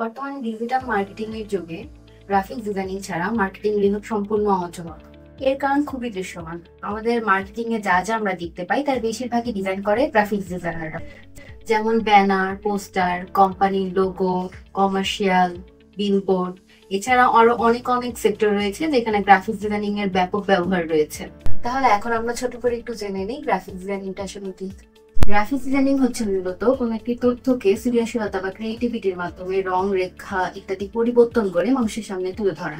বর্তমানে digital marketing এর যুগে গ্রাফিক ডিজাইনিং ছাড়া মার্কেটিং বিভাগ সম্পূর্ণ অচল। এর কারণ খুবই দৃশ্যমান। আমাদের মার্কেটিং এ যা যা আমরা দেখতে পাই তার বেশিরভাগই ডিজাইন করে গ্রাফিক্স ডিজাইনাররা। যেমন ব্যানার, পোস্টার, কোম্পানির লোগো, কমার্শিয়াল, বিলবোর্ড। এছাড়া আরো অনেক অনেক সেক্টর রয়েছে যেখানে গ্রাফিক্স ডিজাইনিং এর ব্যাপক ব্যবহার রয়েছে। তাহলে এখন আমরা ছোট করে একটু জেনে নিই গ্রাফিক্স ডিজাইনিংটা আসলে কি। গ্রাফিক্স ডিজাইনিং হচ্ছে মূলত কোনো একটি তথ্যকে সৃজনশীলতা বা ক্রিয়েটিভিটির মাধ্যমে রং, রেখা ইত্যাদি পরিবর্তন করে মানুষের সামনে তুলে ধরা,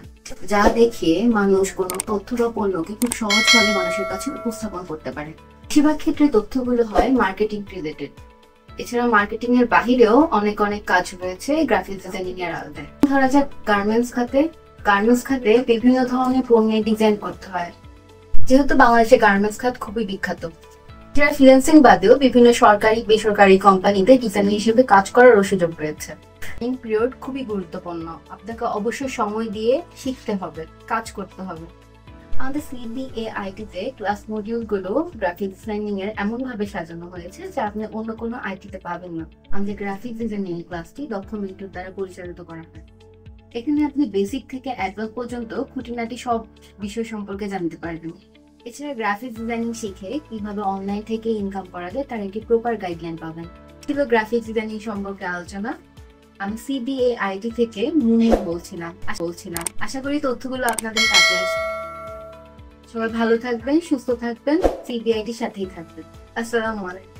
যা দেখে মানুষ কোনো তথ্য বা পণ্যকে খুব সহজভাবে মানুষের কাছে উপস্থাপন করতে পারে। বেশিরভাগ ক্ষেত্রে তথ্যগুলো হয় মার্কেটিং রিলেটেড। এছাড়া মার্কেটিং এর বাহিরেও অনেক অনেক কাজ রয়েছে গ্রাফিক্স ডিজাইনিং এর আওতায়। ধরা যাক গার্মেন্টস খাতে বিভিন্ন ধরনের পণ্যের ডিজাইন করতে হয়। যেহেতু বাংলাদেশে গার্মেন্টস খাত খুবই বিখ্যাত, যারা ফ্রিল্যান্সিং বাদেও বিভিন্ন সরকারি বেসরকারি কোম্পানিতে ডিজাইনার হিসেবে কাজ করারও সুযোগ রয়েছে। ট্রেনিং পিরিয়ড খুবই গুরুত্বপূর্ণ। আপনাকে অবশ্যই সময় দিয়ে শিখতে হবে, কাজ করতে হবে। আমাদের CBA তে ক্লাস মডিউল গুলো গ্রাফিক ডিজাইনিং এর এমন ভাবে সাজানো হয়েছে যা আপনি অন্য কোনো তে পাবেন না। আমাদের গ্রাফিক ডিজাইনিং ক্লাসটি দক্ষ মেন্টর দ্বারা পরিচালিত করা হয়। এখানে আপনি বেসিক থেকে অ্যাডভান্স পর্যন্ত খুঁটিনাটি সব বিষয় সম্পর্কে জানতে পারবেন। এছাড়া গ্রাফিক্স ডিজাইনিং শিখে কিভাবে অনলাইন থেকে ইনকাম করা যায় তার একটি প্রপার গাইডলাইন পাবেন। ছিল গ্রাফিক্স ডিজাইনিং সম্পর্কে আলোচনা। আমি CBA IT থেকে মুনির বলছিলাম। আশা করি তথ্যগুলো আপনাদের কাজে আসবে। সবাই ভালো থাকবেন, সুস্থ থাকবেন, CBA IT সাথেই থাকবেন। আসসালামু আলাইকুম।